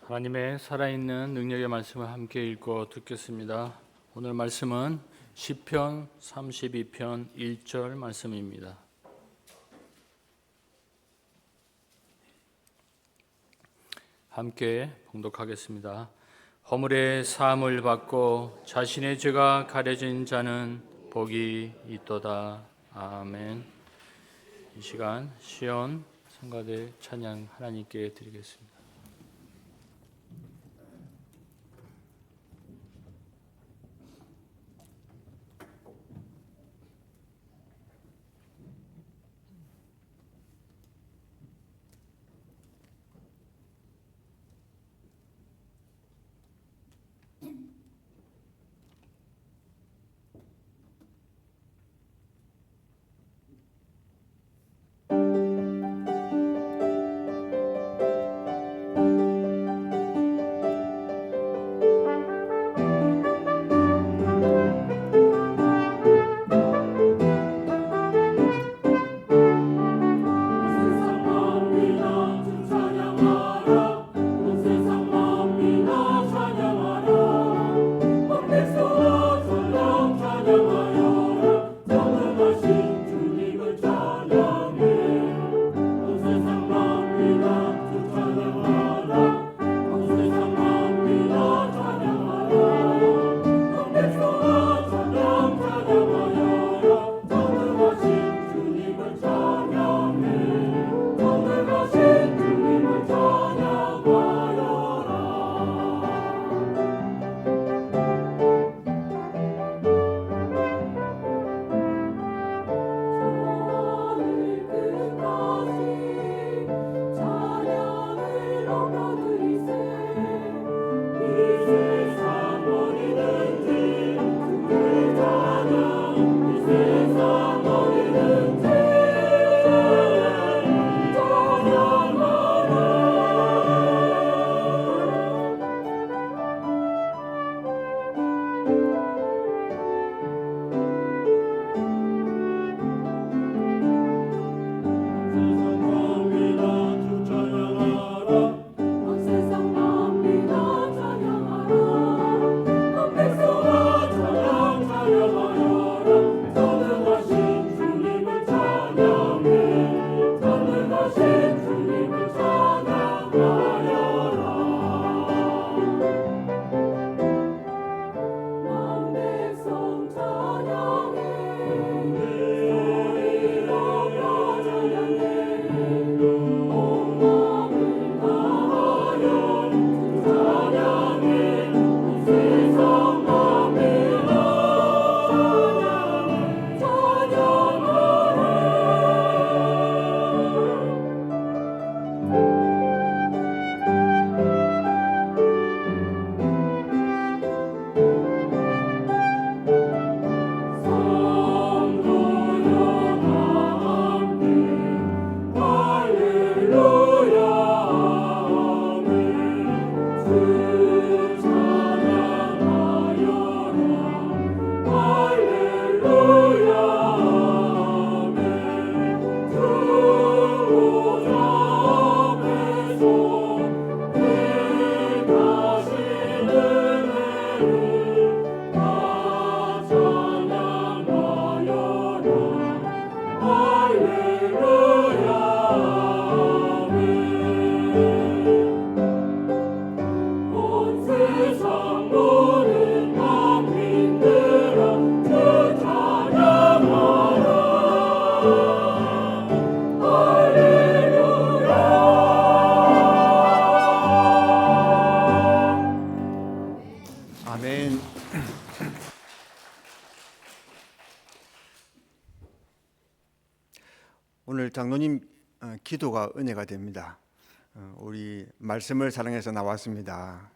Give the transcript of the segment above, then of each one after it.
하나님의 살아있는 능력의 말씀을 함께 읽고 듣겠습니다. 오늘 말씀은 시편 32편 1절 말씀입니다. 함께 봉독하겠습니다. 허물의 사함을 받고 자신의 죄가 가려진 자는 복이 있도다. 아멘. 이 시간 시온 성가대 찬양 하나님께 드리겠습니다. 아멘. 오늘 장로님 기도가 은혜가 됩니다. 우리 말씀을 사랑해서 나왔습니다.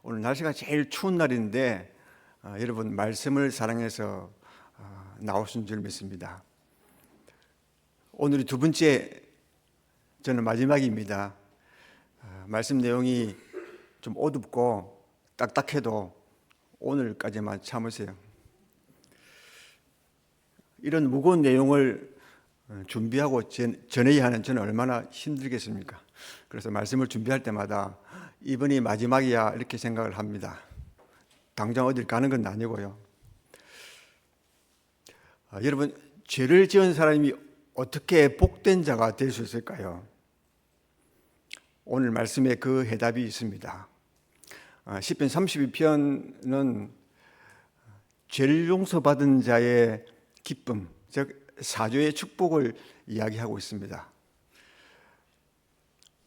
오늘 날씨가 제일 추운 날인데 여러분 말씀을 사랑해서 나오신 줄 믿습니다. 오늘이 두 번째, 저는 마지막입니다. 말씀 내용이 좀 어둡고 딱딱해도 오늘까지만 참으세요. 이런 무거운 내용을 준비하고 전해야 하는 저는 얼마나 힘들겠습니까? 그래서 말씀을 준비할 때마다 이번이 마지막이야 이렇게 생각을 합니다. 당장 어딜 가는 건 아니고요. 여러분, 죄를 지은 사람이 어떻게 복된 자가 될 수 있을까요? 오늘 말씀에 그 해답이 있습니다. 시편 32편은 죄를 용서받은 자의 기쁨, 즉 사죄의 축복을 이야기하고 있습니다.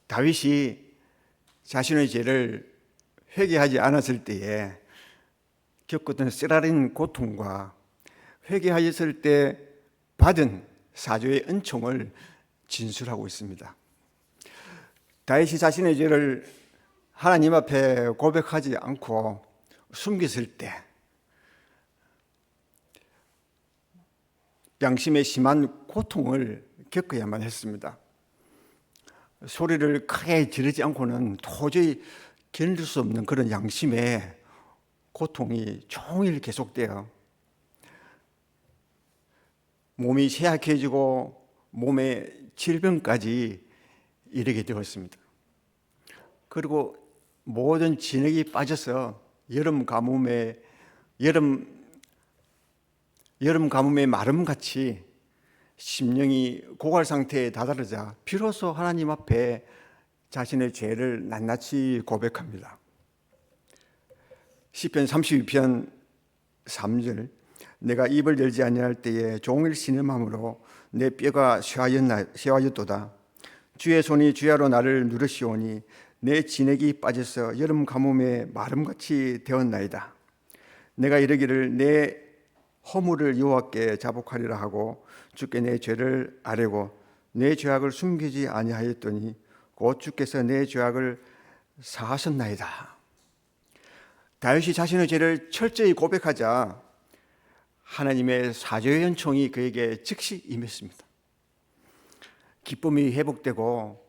다윗이 자신의 죄를 회개하지 않았을 때에 겪었던 쓰라린 고통과 회개하였을 때 받은 사죄의 은총을 진술하고 있습니다. 다윗이 자신의 죄를 하나님 앞에 고백하지 않고 숨겼을 때 양심의 심한 고통을 겪어야만 했습니다. 소리를 크게 지르지 않고는 도저히 견딜 수 없는 그런 양심의 고통이 종일 계속되어 몸이 쇠약해지고 몸의 질병까지 이르게 되었습니다. 그리고 모든 진액이 빠져서 여름 가뭄의 마름같이 심령이 고갈 상태에 다다르자 비로소 하나님 앞에 자신의 죄를 낱낱이 고백합니다. 시편 32편 3절 내가 입을 열지 아니할 때에 종일 신음함으로 내 뼈가 쇠하였도다. 주의 손이 주야로 나를 누르시오니 내 진액이 빠져서 여름 가뭄에 마름같이 되었나이다. 내가 이르기를 내 허물을 여호와께 자복하리라 하고 주께 내 죄를 아뢰고 내 죄악을 숨기지 아니하였더니 곧 주께서 내 죄악을 사하셨나이다. 다윗이 자신의 죄를 철저히 고백하자 하나님의 사죄의 은총이 그에게 즉시 임했습니다. 기쁨이 회복되고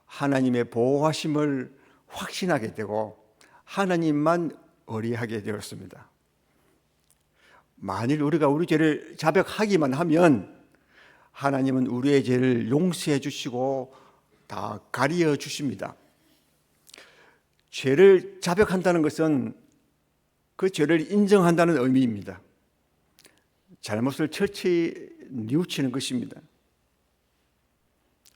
하나님의 보호하심을 확신하게 되고 하나님만 의뢰하게 되었습니다. 만일 우리가 우리 죄를 자백하기만 하면 하나님은 우리의 죄를 용서해 주시고 다 가리어 주십니다. 죄를 자백한다는 것은 그 죄를 인정한다는 의미입니다. 잘못을 철저히 뉘우치는 것입니다.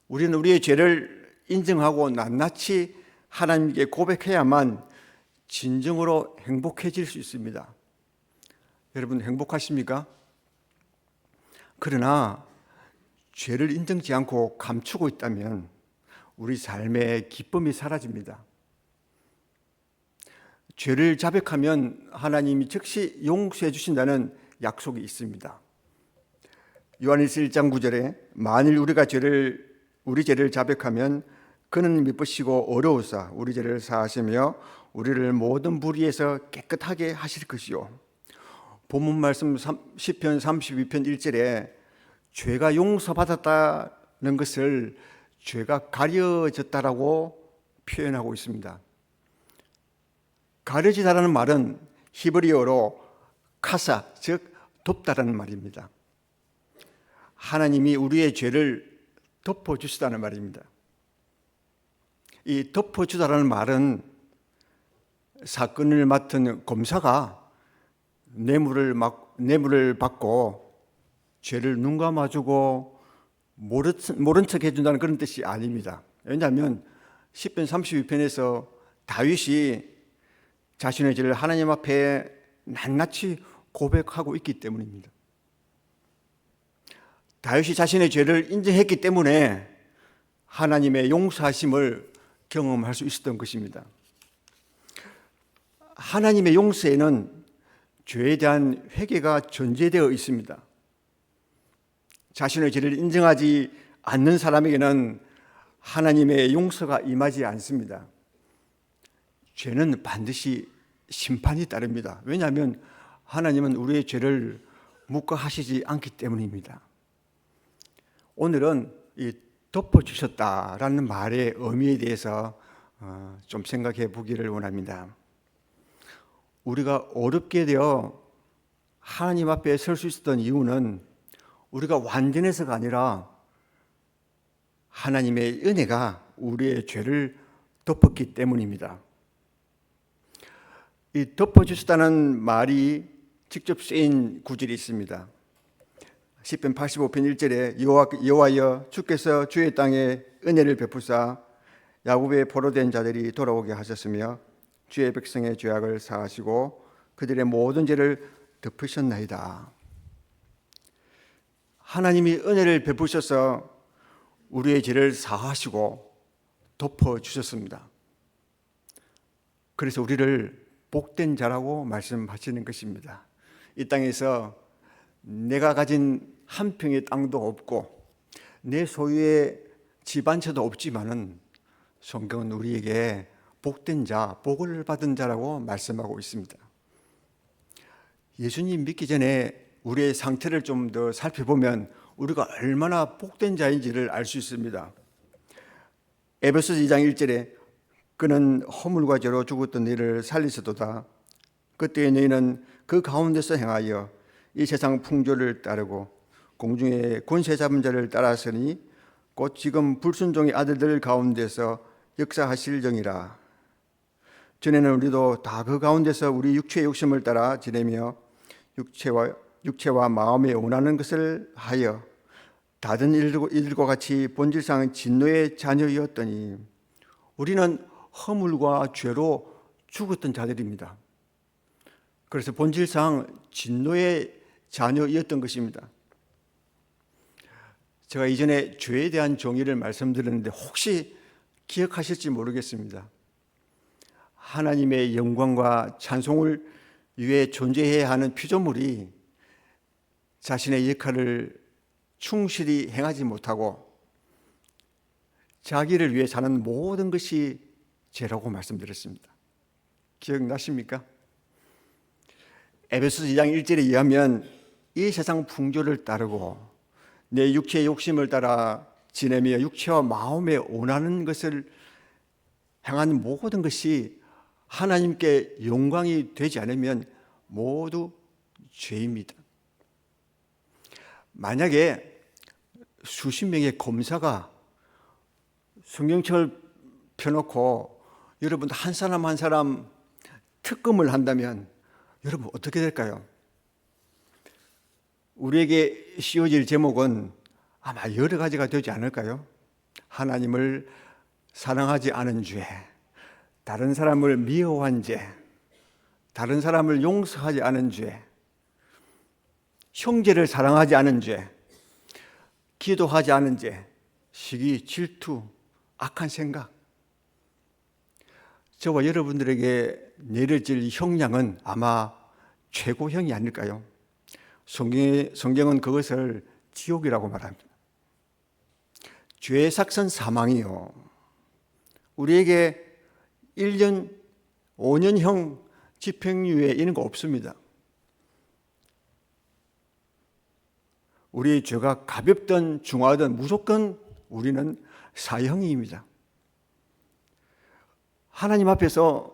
우리는 우리의 죄를 인정하고 낱낱이 하나님께 고백해야만 진정으로 행복해질 수 있습니다. 여러분 행복하십니까? 그러나 죄를 인정지 않고 감추고 있다면 우리 삶의 기쁨이 사라집니다. 죄를 자백하면 하나님이 즉시 용서해 주신다는 약속이 있습니다. 요한일서 1장 9절에 만일 우리가 우리 죄를 자백하면 그는 미쁘시고 어려우사 우리 죄를 사하시며 우리를 모든 불의에서 깨끗하게 하실 것이요. 본문 말씀 시편 32편 1절에 죄가 용서받았다는 것을 죄가 가려졌다라고 표현하고 있습니다. 가려지다라는 말은 히브리어로 카사, 즉 덮다라는 말입니다. 하나님이 우리의 죄를 덮어주시다는 말입니다. 이 덮어주다라는 말은 사건을 맡은 검사가 뇌물을 받고 죄를 눈 감아주고 모른 척 해준다는 그런 뜻이 아닙니다. 왜냐하면 시편 32편에서 다윗이 자신의 죄를 하나님 앞에 낱낱이 고백하고 있기 때문입니다. 다윗이 자신의 죄를 인정했기 때문에 하나님의 용서하심을 경험할 수 있었던 것입니다. 하나님의 용서에는 죄에 대한 회개가 전제되어 있습니다. 자신의 죄를 인정하지 않는 사람에게는 하나님의 용서가 임하지 않습니다. 죄는 반드시 심판이 따릅니다. 왜냐하면 하나님은 우리의 죄를 묵과하시지 않기 때문입니다. 오늘은 이 덮어주셨다라는 말의 의미에 대해서 좀 생각해 보기를 원합니다. 우리가 어렵게 되어 하나님 앞에 설 수 있었던 이유는 우리가 완전해서가 아니라 하나님의 은혜가 우리의 죄를 덮었기 때문입니다. 이 덮어주셨다는 말이 직접 쓰인 구절이 있습니다. 시편 85편 1절에 여호와여 주께서 주의 땅에 은혜를 베푸사 야곱의 포로된 자들이 돌아오게 하셨으며 주의 백성의 죄악을 사하시고 그들의 모든 죄를 덮으셨나이다. 하나님이 은혜를 베푸셔서 우리의 죄를 사하시고 덮어주셨습니다. 그래서 우리를 복된 자라고 말씀하시는 것입니다. 이 땅에서 내가 가진 한 평의 땅도 없고 내 소유의 집 한 채도 없지만은 성경은 우리에게 복된 자, 복을 받은 자라고 말씀하고 있습니다. 예수님 믿기 전에 우리의 상태를 좀 더 살펴보면 우리가 얼마나 복된 자인지를 알 수 있습니다. 에베소서 2장 1절에 그는 허물과 죄로 죽었던 너희를 살리셨도다. 그때의 너희는 그 가운데서 행하여 이 세상 풍조를 따르고 공중의 권세 잡은 자를 따랐으니 곧 지금 불순종의 아들들 가운데서 역사하실 정이라. 전에는 우리도 다 그 가운데서 우리 육체의 욕심을 따라 지내며 육체와 마음에 원하는 것을 하여 다른 이들과 같이 본질상 진노의 자녀였더니 우리는 허물과 죄로 죽었던 자들입니다. 그래서 본질상 진노의 자녀였던 것입니다. 제가 이전에 죄에 대한 정의를 말씀드렸는데 혹시 기억하실지 모르겠습니다. 하나님의 영광과 찬송을 위해 존재해야 하는 피조물이 자신의 역할을 충실히 행하지 못하고 자기를 위해 사는 모든 것이 죄라고 말씀드렸습니다. 기억나십니까? 에베소서 2장 1절에 의하면 이 세상 풍조를 따르고 내 육체의 욕심을 따라 지내며 육체와 마음에 원하는 것을 행하는 모든 것이 하나님께 영광이 되지 않으면 모두 죄입니다. 만약에 수십 명의 검사가 성경책을 펴놓고 여러분 한 사람 한 사람 특검을 한다면 여러분 어떻게 될까요? 우리에게 씌워질 제목은 아마 여러 가지가 되지 않을까요? 하나님을 사랑하지 않은 죄, 다른 사람을 미워한 죄, 다른 사람을 용서하지 않은 죄, 형제를 사랑하지 않은 죄, 기도하지 않은 죄, 시기, 질투, 악한 생각. 저와 여러분들에게 내려질 형량은 아마 최고형이 아닐까요? 성경은 그것을 지옥이라고 말합니다. 죄의 삭선 사망이요. 우리에게 1년, 5년형 집행유예 이런 거 없습니다. 우리의 죄가 가볍든 중하든 무조건 우리는 사형입니다. 하나님 앞에서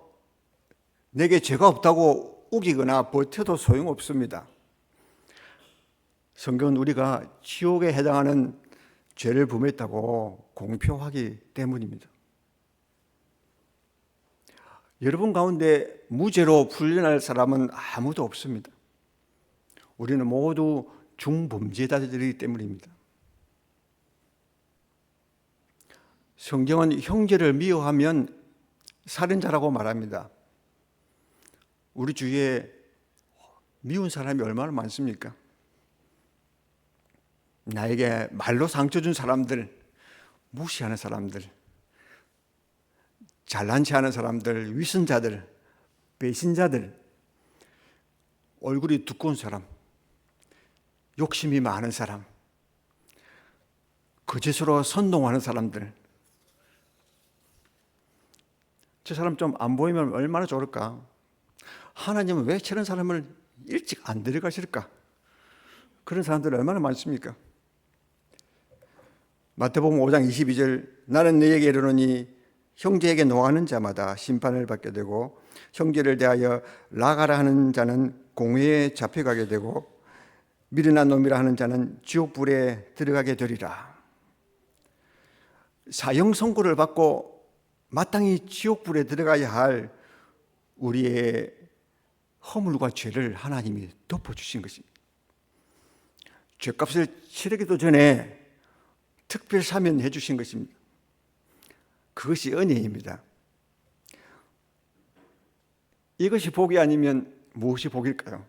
내게 죄가 없다고 우기거나 버텨도 소용없습니다. 성경은 우리가 지옥에 해당하는 죄를 범했다고 공표하기 때문입니다. 여러분 가운데 무죄로 풀려날 사람은 아무도 없습니다. 우리는 모두 중범죄자들이기 때문입니다. 성경은 형제를 미워하면 살인자라고 말합니다. 우리 주위에 미운 사람이 얼마나 많습니까? 나에게 말로 상처 준 사람들, 무시하는 사람들, 잘난 체 하는 사람들, 위선자들, 배신자들, 얼굴이 두꺼운 사람, 욕심이 많은 사람, 거짓으로 선동하는 사람들. 저 사람 좀 안 보이면 얼마나 좋을까? 하나님은 왜 저런 사람을 일찍 안 데려가실까? 그런 사람들 얼마나 많습니까? 마태복음 5장 22절 나는 너희에게 이르노니 형제에게 노하는 자마다 심판을 받게 되고 형제를 대하여 나가라 하는 자는 공회에 잡혀가게 되고 미련한 놈이라 하는 자는 지옥불에 들어가게 되리라. 사형 선고를 받고 마땅히 지옥불에 들어가야 할 우리의 허물과 죄를 하나님이 덮어주신 것입니다. 죄값을 치르기도 전에 특별 사면해 주신 것입니다. 그것이 은혜입니다. 이것이 복이 아니면 무엇이 복일까요?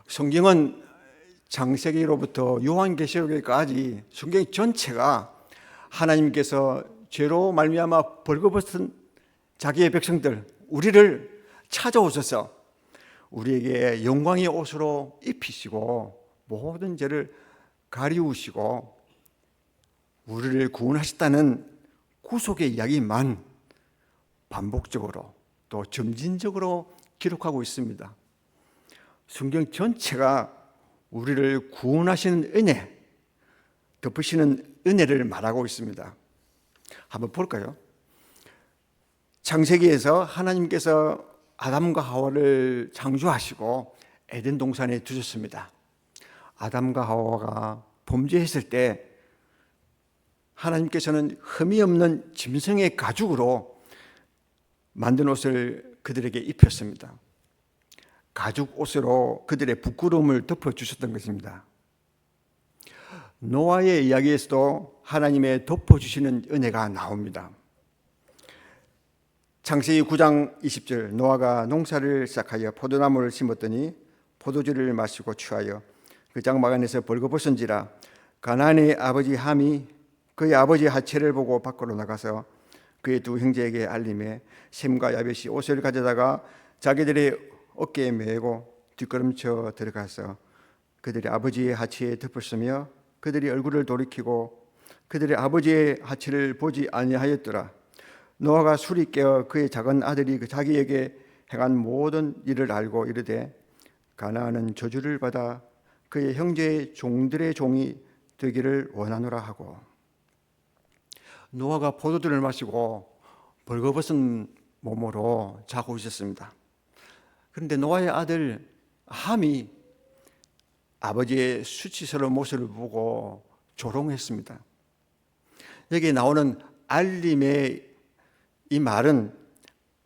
성경은 창세기로부터 요한계시록까지 성경 전체가 하나님께서 죄로 말미암아 벌거벗은 자기의 백성들, 우리를 찾아오셔서 우리에게 영광의 옷으로 입히시고 모든 죄를 가리우시고 우리를 구원하셨다는 구속의 이야기만 반복적으로 또 점진적으로 기록하고 있습니다. 성경 전체가 우리를 구원하시는 은혜, 덮으시는 은혜를 말하고 있습니다. 한번 볼까요? 창세기에서 하나님께서 아담과 하와를 창조하시고 에덴 동산에 두셨습니다. 아담과 하와가 범죄했을 때 하나님께서는 흠이 없는 짐승의 가죽으로 만든 옷을 그들에게 입혔습니다. 가죽 옷으로 그들의 부끄러움을 덮어주셨던 것입니다. 노아의 이야기에서도 하나님의 덮어주시는 은혜가 나옵니다. 창세기 9장 20절, 노아가 농사를 시작하여 포도나무를 심었더니 포도주를 마시고 취하여 그 장막 안에서 벌거벗은지라 가나안의 아버지 함이 그의 아버지 하체를 보고 밖으로 나가서 그의 두 형제에게 알림해 셈과 야벳이 옷을 가져다가 자기들의 어깨에 메고 뒷걸음쳐 들어가서 그들의 아버지의 하체에 덮었으며 그들이 얼굴을 돌이키고 그들의 아버지의 하체를 보지 아니하였더라. 노아가 술이 깨어 그의 작은 아들이 자기에게 행한 모든 일을 알고 이르되 가나안은 저주를 받아 그의 형제의 종들의 종이 되기를 원하노라 하고. 노아가 포도주를 마시고 벌거벗은 몸으로 자고 있었습니다. 그런데 노아의 아들 함이 아버지의 수치스러운 모습을 보고 조롱했습니다. 여기에 나오는 알림의 이 말은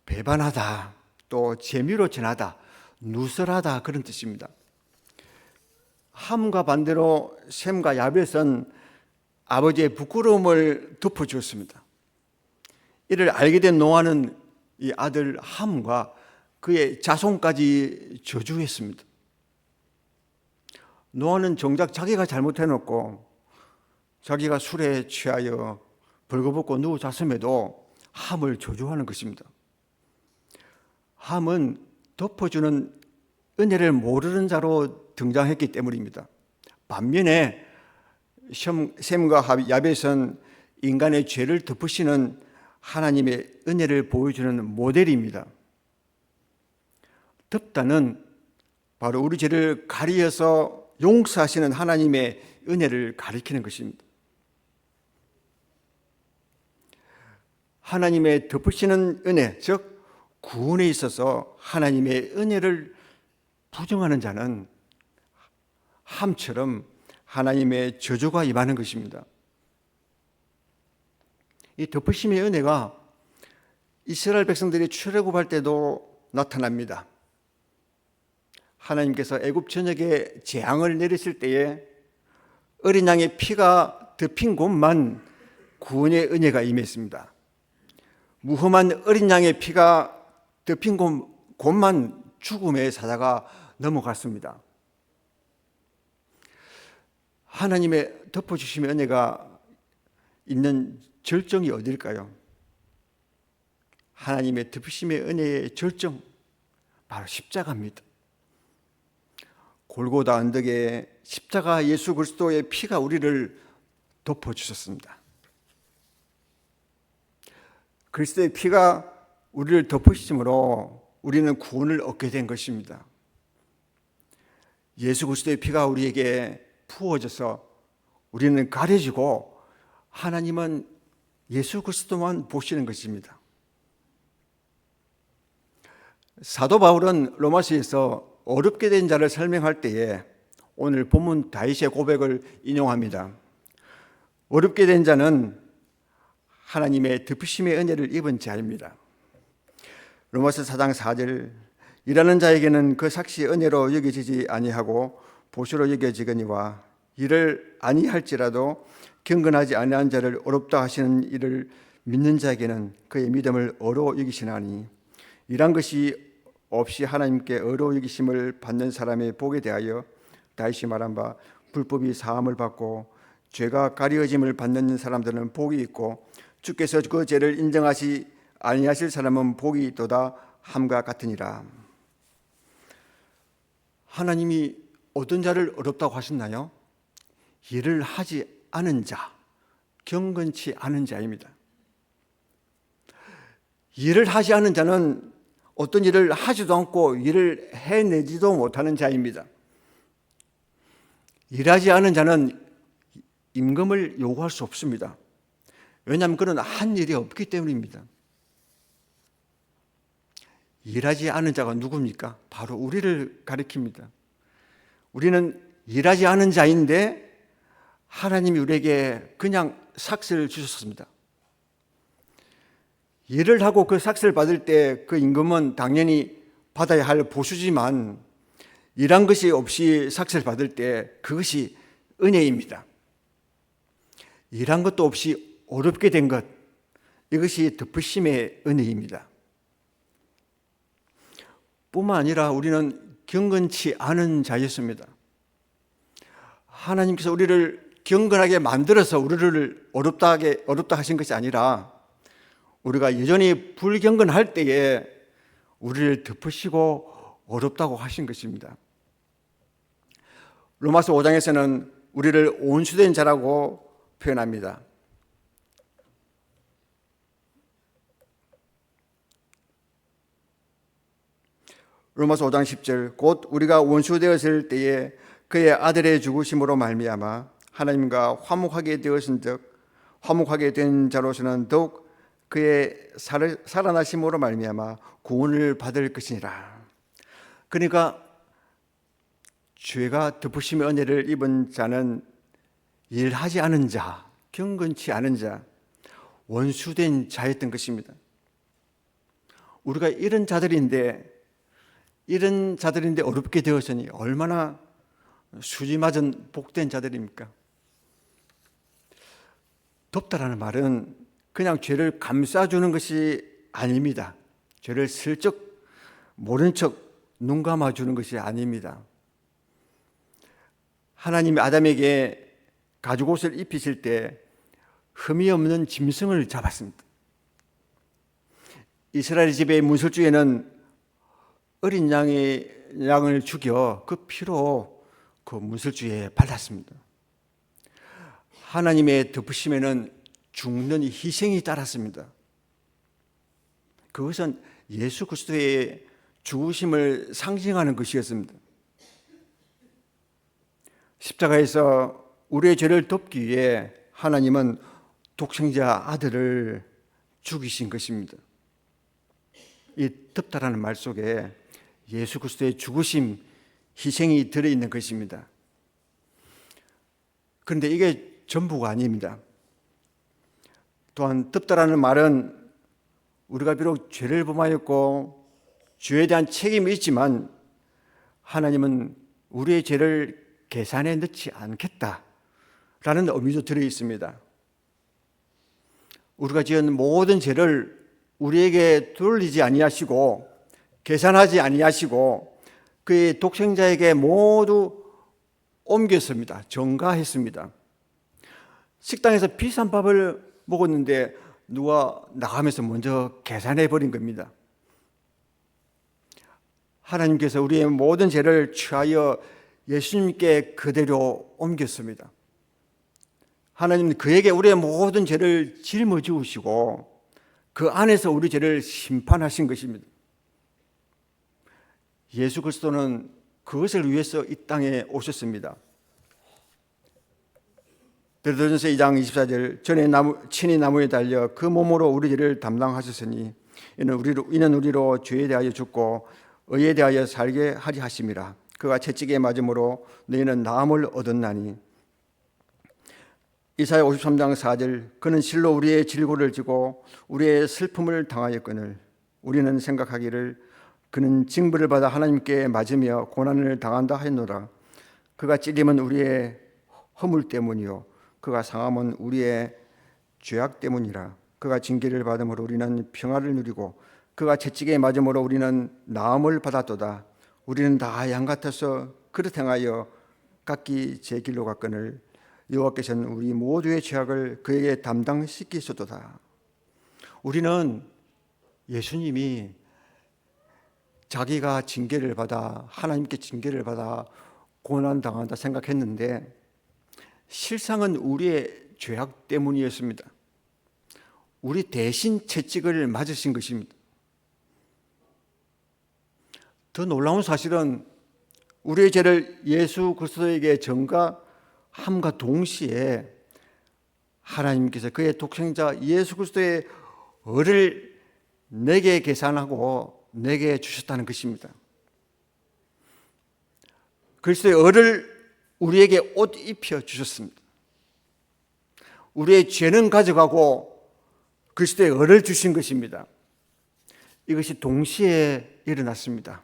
배반하다, 또 재미로 전하다, 누설하다 그런 뜻입니다. 함과 반대로 셈과 야벳은 아버지의 부끄러움을 덮어주었습니다. 이를 알게 된 노아는 이 아들 함과 그의 자손까지 저주했습니다. 노아는 정작 자기가 잘못해놓고 자기가 술에 취하여 벌거벗고 누워 잤음에도 함을 저주하는 것입니다. 함은 덮어주는 은혜를 모르는 자로 등장했기 때문입니다. 반면에 셈과 야벳은 인간의 죄를 덮으시는 하나님의 은혜를 보여주는 모델입니다. 덮다는 바로 우리 죄를 가리어서 용서하시는 하나님의 은혜를 가리키는 것입니다. 하나님의 덮으시는 은혜, 즉 구원에 있어서 하나님의 은혜를 부정하는 자는 함처럼 하나님의 저주가 임하는 것입니다. 이 덮으심의 은혜가 이스라엘 백성들이 출애굽할 때도 나타납니다. 하나님께서 애굽 전역에 재앙을 내리실 때에 어린 양의 피가 덮인 곳만 구원의 은혜가 임했습니다. 무험한 어린 양의 피가 덮인 곳만 죽음의 사자가 넘어갔습니다. 하나님의 덮어주심의 은혜가 있는 절정이 어딜까요? 하나님의 덮으심의 은혜의 절정, 바로 십자가입니다. 골고다 언덕에 십자가 예수 그리스도의 피가 우리를 덮어주셨습니다. 그리스도의 피가 우리를 덮으심으로 우리는 구원을 얻게 된 것입니다. 예수 그리스도의 피가 우리에게 부어져서 우리는 가려지고 하나님은 예수 그리스도만 보시는 것입니다. 사도 바울은 로마서에서 어렵게 된 자를 설명할 때에 오늘 본문 다윗의 고백을 인용합니다. 어렵게 된 자는 하나님의 덮으심의 은혜를 입은 자입니다. 로마서 4장 4절 일하는 자에게는 그 삭시 은혜로 여겨지지 아니하고 보수로 여겨지거니와 일을 아니할지라도 경건하지 아니한 자를 어렵다 하시는 일을 믿는 자에게는 그의 믿음을 어로 여기시나니 일한 것이 없이 하나님께 어로 여기심을 받는 사람의 복에 대하여 다시 말한 바 불법이 사함을 받고 죄가 가려짐을 받는 사람들은 복이 있고 주께서 그 죄를 인정하시 아니하실 사람은 복이 있도다 함과 같으니라. 하나님이 어떤 자를 어렵다고 하셨나요? 일을 하지 않은 자, 경건치 않은 자입니다. 일을 하지 않은 자는 어떤 일을 하지도 않고 일을 해내지도 못하는 자입니다. 일하지 않은 자는 임금을 요구할 수 없습니다. 왜냐하면 그는 한 일이 없기 때문입니다. 일하지 않은 자가 누굽니까? 바로 우리를 가리킵니다. 우리는 일하지 않은 자인데 하나님이 우리에게 그냥 삭스를 주셨습니다. 일을 하고 그 삭스를 받을 때 그 임금은 당연히 받아야 할 보수지만 일한 것이 없이 삭스를 받을 때 그것이 은혜입니다. 일한 것도 없이 어렵게 된 것, 이것이 덮으심의 은혜입니다. 뿐만 아니라 우리는 경건치 않은 자였습니다. 하나님께서 우리를 경건하게 만들어서 우리를 어렵다 하신 것이 아니라 우리가 여전히 불경건할 때에 우리를 덮으시고 어렵다고 하신 것입니다. 로마서 5장에서는 우리를 온수된 자라고 표현합니다. 로마서 5장 10절 곧 우리가 원수되었을 때에 그의 아들의 죽으심으로 말미암아 하나님과 화목하게 되었은즉 화목하게 된 자로서는 더욱 그의 살아나심으로 말미암아 구원을 받을 것이니라. 그러니까 죄가 덮으심의 은혜를 입은 자는 일하지 않은 자, 경건치 않은 자, 원수된 자였던 것입니다. 우리가 이런 자들인데 어렵게 되었으니 얼마나 수지 맞은 복된 자들입니까? 덮다라는 말은 그냥 죄를 감싸주는 것이 아닙니다. 죄를 슬쩍 모른 척 눈 감아주는 것이 아닙니다. 하나님이 아담에게 가죽옷을 입히실 때 흠이 없는 짐승을 잡았습니다. 이스라엘 집의 문설주에는 어린 양을 죽여 그 피로 그 문설주에 발랐습니다. 하나님의 덮으심에는 죽는 희생이 따랐습니다. 그것은 예수 그리스도의 죽으심을 상징하는 것이었습니다. 십자가에서 우리의 죄를 덮기 위해 하나님은 독생자 아들을 죽이신 것입니다. 이 덮다라는 말 속에 예수 그리스도의 죽으심, 희생이 들어있는 것입니다. 그런데 이게 전부가 아닙니다. 또한 덮다라는 말은 우리가 비록 죄를 범하였고 죄에 대한 책임이 있지만 하나님은 우리의 죄를 계산에 넣지 않겠다라는 의미도 들어 있습니다. 우리가 지은 모든 죄를 우리에게 돌리지 아니하시고 계산하지 아니하시고 그의 독생자에게 모두 옮겼습니다. 전가했습니다. 식당에서 비싼 밥을 먹었는데 누가 나가면서 먼저 계산해 버린 겁니다. 하나님께서 우리의 모든 죄를 취하여 예수님께 그대로 옮겼습니다. 하나님은 그에게 우리의 모든 죄를 짊어지우시고 그 안에서 우리 죄를 심판하신 것입니다. 예수 그리스도는 그것을 위해서 이 땅에 오셨습니다. 베드로전서 2장 24절 전에 친히 나무에 달려 그 몸으로 우리 죄를 담당하셨으니 이는 우리로 죄에 대하여 죽고 의에 대하여 살게 하리 하심이라. 그가 채찍에 맞음으로 너희는 나음을 얻었나니 이사야 53장 4절, 그는 실로 우리의 질고를 지고 우리의 슬픔을 당하였거늘 우리는 생각하기를 그는 징벌을 받아 하나님께 맞으며 고난을 당한다 하였노라. 그가 찔림은 우리의 허물 때문이요 그가 상함은 우리의 죄악 때문이라. 그가 징계를 받음으로 우리는 평화를 누리고 그가 채찍에 맞음으로 우리는 나음을 받았도다. 우리는 다 양 같아서 그릇 행하여 각기 제 길로 갔거늘 여호와께서는 우리 모두의 죄악을 그에게 담당시키소도다. 우리는 예수님이 자기가 징계를 받아 하나님께 징계를 받아 고난당한다 생각했는데 실상은 우리의 죄악 때문이었습니다. 우리 대신 채찍을 맞으신 것입니다. 더 놀라운 사실은 우리의 죄를 예수 그리스도에게 전가함과 동시에 하나님께서 그의 독생자 예수 그리스도의 의를 내게 계산하고 내게 주셨다는 것입니다. 그리스도의 의를 우리에게 옷 입혀 주셨습니다. 우리의 죄는 가져가고 그리스도의 의를 주신 것입니다. 이것이 동시에 일어났습니다.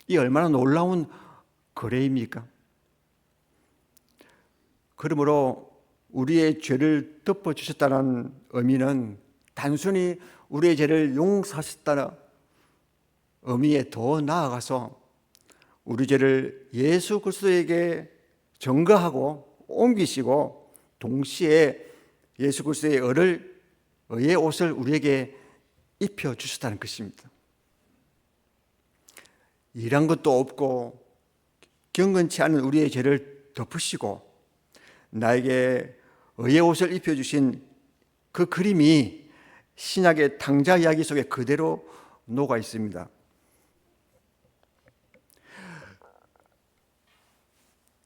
이 얼마나 놀라운 거래입니까? 그러므로 우리의 죄를 덮어주셨다는 의미는 단순히 우리의 죄를 용서하셨다는 의미에 더 나아가서 우리 죄를 예수 그리스도에게 전가하고 옮기시고 동시에 예수 그리스도의 의의 옷을 우리에게 입혀주셨다는 것입니다. 일한 것도 없고 경건치 않은 우리의 죄를 덮으시고 나에게 의의 옷을 입혀주신 그 그림이 신약의 탕자 이야기 속에 그대로 녹아 있습니다.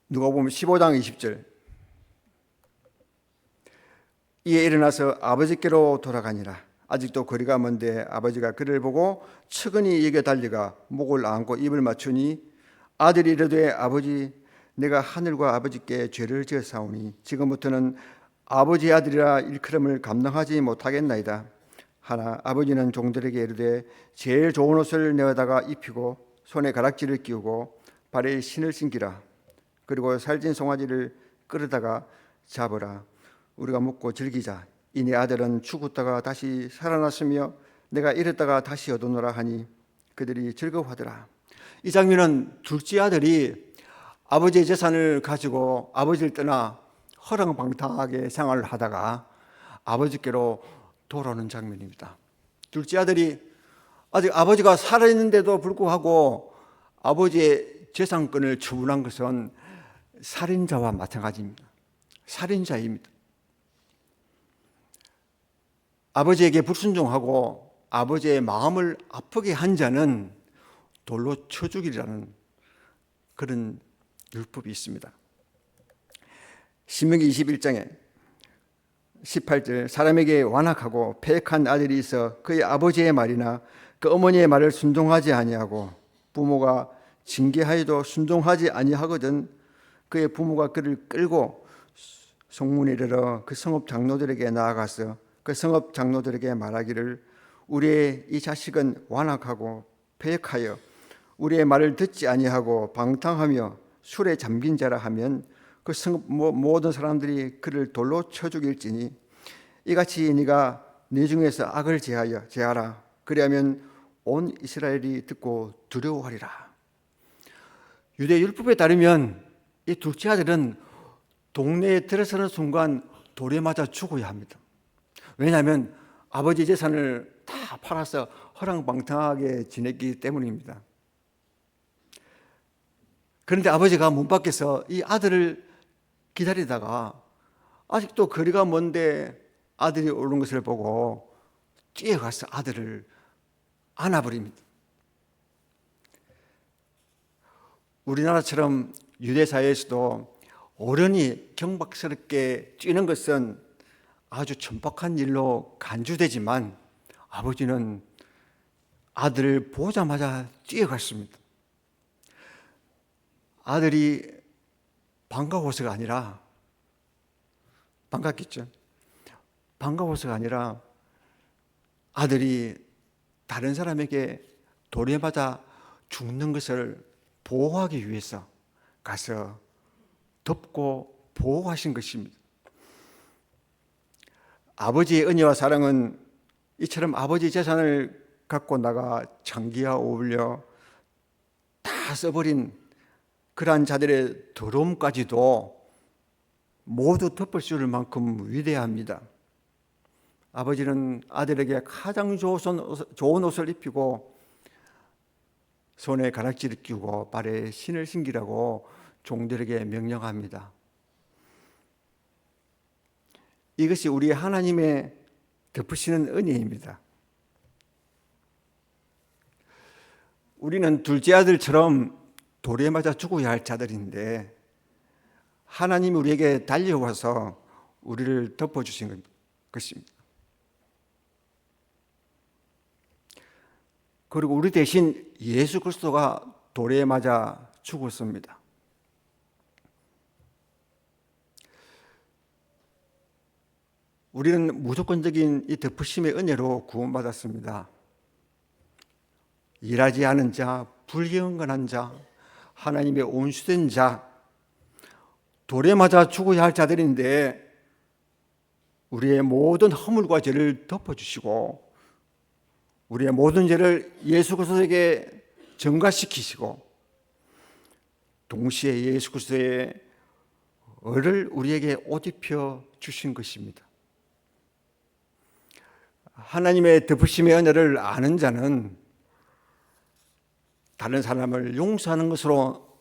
누가복음 15장 20절, 이에 일어나서 아버지께로 돌아가니라. 아직도 거리가 먼데 아버지가 그를 보고 측은히 여겨 달려가 목을 안고 입을 맞추니 아들이 이르되 아버지 내가 하늘과 아버지께 죄를 지었사오니 지금부터는 아버지의 아들이라 일컬음을 감당하지 못하겠나이다 하나 아버지는 종들에게 이르되 제일 좋은 옷을 내어다가 입히고 손에 가락지를 끼우고 발에 신을 신기라. 그리고 살진 송아지를 끌어다가 잡으라. 우리가 먹고 즐기자. 이 내 아들은 죽었다가 다시 살아났으며 내가 잃었다가 다시 얻어노라 하니 그들이 즐거워하더라. 이 장면은 둘째 아들이 아버지의 재산을 가지고 아버지를 떠나 허랑방탕하게 생활을 하다가 아버지께로 돌아오는 장면입니다. 둘째 아들이 아직 아버지가 살아있는데도 불구하고 아버지의 재산권을 처분한 것은 살인자와 마찬가지입니다. 살인자입니다. 아버지에게 불순종하고 아버지의 마음을 아프게 한 자는 돌로 쳐 죽이라는 그런 율법이 있습니다. 신명기 21장에 18절, 사람에게 완악하고 패역한 아들이 있어 그의 아버지의 말이나 그 어머니의 말을 순종하지 아니하고 부모가 징계하여도 순종하지 아니하거든 그의 부모가 그를 끌고 성문에 이르러 그 성읍 장로들에게 나아가서 그 성읍 장로들에게 말하기를 우리의 이 자식은 완악하고 패역하여 우리의 말을 듣지 아니하고 방탕하며 술에 잠긴 자라 하면 그 성읍 모든 사람들이 그를 돌로 쳐 죽일지니 이같이 네가 네 중에서 악을 제하라. 그리하면 온 이스라엘이 듣고 두려워하리라. 유대 율법에 따르면 이 둘째 아들은 동네에 들어서는 순간 돌에 맞아 죽어야 합니다. 왜냐하면 아버지 재산을 다 팔아서 허랑방탕하게 지냈기 때문입니다. 그런데 아버지가 문 밖에서 이 아들을 기다리다가 아직도 거리가 먼데 아들이 오는 것을 보고 뛰어가서 아들을 안아버립니다. 우리나라처럼 유대사회에서도 어른이 경박스럽게 뛰는 것은 아주 천박한 일로 간주되지만 아버지는 아들을 보자마자 뛰어갔습니다. 아들이 반가워서가 아니라 반갑겠죠. 반가워서가 아니라 아들이 다른 사람에게 돌에 맞아 죽는 것을 보호하기 위해서 가서 덮고 보호하신 것입니다. 아버지의 은혜와 사랑은 이처럼 아버지 재산을 갖고 나가 창기와 어울려 다 써버린 그러한 자들의 더러움까지도 모두 덮을 수 있을 만큼 위대합니다. 아버지는 아들에게 가장 좋은 옷을 입히고 손에 가락지를 끼우고 발에 신을 신기라고 종들에게 명령합니다. 이것이 우리 하나님의 덮으시는 은혜입니다. 우리는 둘째 아들처럼 돌에 맞아 죽어야 할 자들인데 하나님이 우리에게 달려와서 우리를 덮어주신 것입니다. 그리고 우리 대신 예수 그리스도가 돌에 맞아 죽었습니다. 우리는 무조건적인 이 덮으심의 은혜로 구원받았습니다. 일하지 않은 자, 불경건한 자, 하나님의 온수된 자, 돌에 맞아 죽어야 할 자들인데 우리의 모든 허물과 죄를 덮어주시고 우리의 모든 죄를 예수 그리스도에게 전가시키시고 동시에 예수 그리스도의 의를 우리에게 옷 입혀 주신 것입니다. 하나님의 덮으심의 은혜를 아는 자는 다른 사람을 용서하는 것으로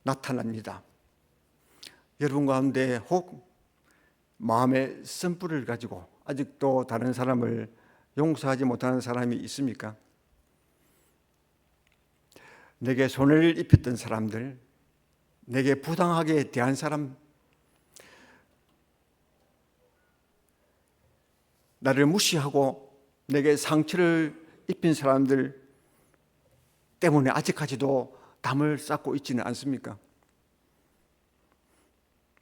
나타납니다. 여러분 가운데 혹 마음의 쓴뿌리를 가지고 아직도 다른 사람을 용서하지 못하는 사람이 있습니까? 내게 손해를 입혔던 사람들, 내게 부당하게 대한 사람, 나를 무시하고 내게 상처를 입힌 사람들 때문에 아직까지도 담을 쌓고 있지는 않습니까?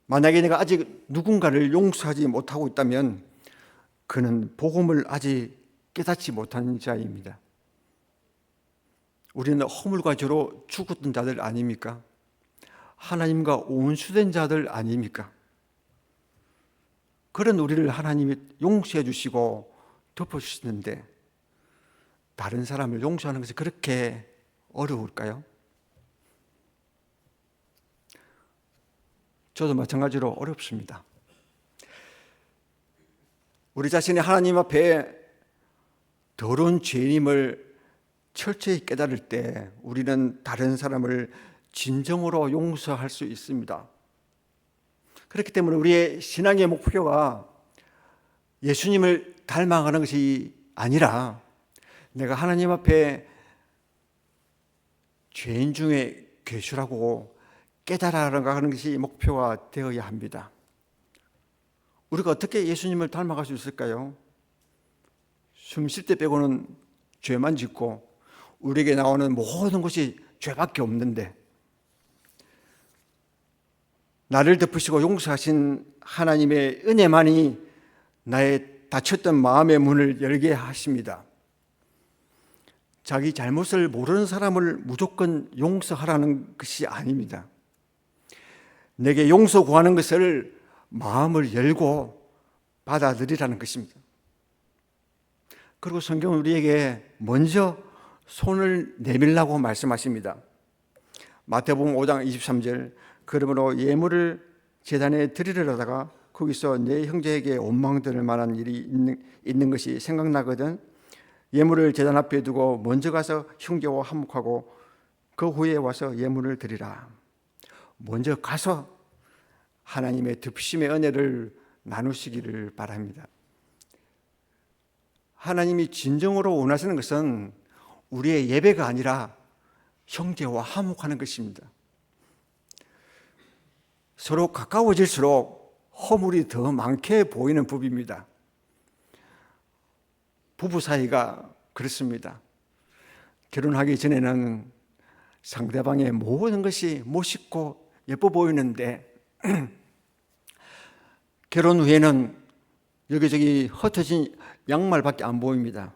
만약에 내가 아직 누군가를 용서하지 못하고 있다면 그는 복음을 아직 깨닫지 못한 자입니다. 우리는 허물과 죄로 죽었던 자들 아닙니까? 하나님과 온수된 자들 아닙니까? 그런 우리를 하나님이 용서해 주시고 덮어주시는데 다른 사람을 용서하는 것이 그렇게 어려울까요? 저도 마찬가지로 어렵습니다. 우리 자신이 하나님 앞에 더러운 죄인임을 철저히 깨달을 때 우리는 다른 사람을 진정으로 용서할 수 있습니다. 그렇기 때문에 우리의 신앙의 목표가 예수님을 닮아가는 것이 아니라 내가 하나님 앞에 죄인 중에 괴수라고 깨달아가는 것이 목표가 되어야 합니다. 우리가 어떻게 예수님을 닮아갈 수 있을까요? 숨 쉴 때 빼고는 죄만 짓고 우리에게 나오는 모든 것이 죄밖에 없는데 나를 덮으시고 용서하신 하나님의 은혜만이 나의 닫혔던 마음의 문을 열게 하십니다. 자기 잘못을 모르는 사람을 무조건 용서하라는 것이 아닙니다. 내게 용서 구하는 것을 마음을 열고 받아들이라는 것입니다. 그리고 성경은 우리에게 먼저 손을 내밀라고 말씀하십니다. 마태복음 5장 23절 그러므로 예물을 제단에 드리려다가 거기서 내 형제에게 원망될 만한 일이 있는 것이 생각나거든 예물을 제단 앞에 두고 먼저 가서 형제와 화목하고 그 후에 와서 예물을 드리라. 먼저 가서 하나님의 덮으심의 은혜를 나누시기를 바랍니다. 하나님이 진정으로 원하시는 것은 우리의 예배가 아니라 형제와 화목하는 것입니다. 서로 가까워질수록 허물이 더 많게 보이는 법입니다. 부부 사이가 그렇습니다. 결혼하기 전에는 상대방의 모든 것이 멋있고 예뻐 보이는데 결혼 후에는 여기저기 흩어진 양말밖에 안 보입니다.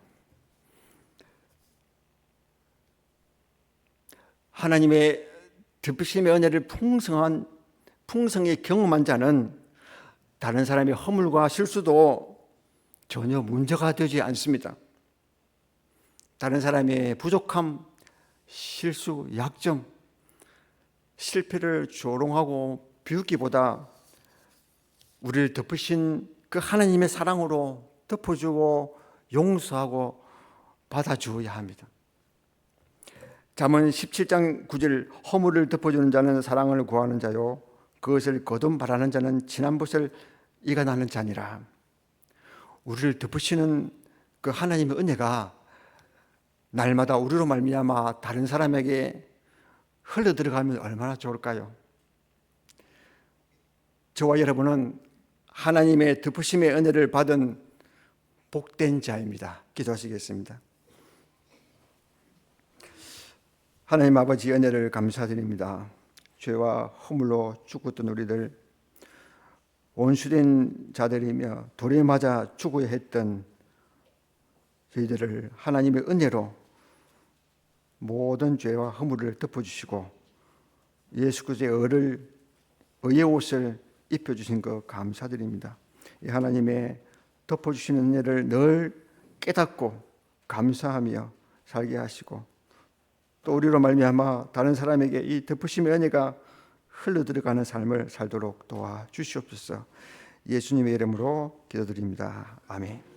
하나님의 덮으심의 은혜를 풍성히 경험한 자는 다른 사람의 허물과 실수도 전혀 문제가 되지 않습니다. 다른 사람의 부족함, 실수, 약점, 실패를 조롱하고 비웃기보다 우리를 덮으신 그 하나님의 사랑으로 덮어주고 용서하고 받아주어야 합니다. 잠언 17장 9절 허물을 덮어주는 자는 사랑을 구하는 자요 그것을 거듭 바라는 자는 지난 것을 이간하는 자니라. 우리를 덮으시는 그 하나님의 은혜가 날마다 우리로 말미암아 다른 사람에게 흘러들어가면 얼마나 좋을까요? 저와 여러분은 하나님의 덮으심의 은혜를 받은 복된 자입니다. 기도하시겠습니다. 하나님 아버지 은혜를 감사드립니다. 죄와 허물로 죽었던 우리들, 원수된 자들이며 돌에 맞아 죽어야 했던 저희들을 하나님의 은혜로 모든 죄와 허물을 덮어주시고 예수 그리스도의 의의 옷을 입혀주신 것 감사드립니다. 이 하나님의 덮어주시는 은혜를 늘 깨닫고 감사하며 살게 하시고 또 우리로 말미암아 다른 사람에게 이 덮으심의 은혜가 흘러들어가는 삶을 살도록 도와주시옵소서. 예수님의 이름으로 기도드립니다. 아멘.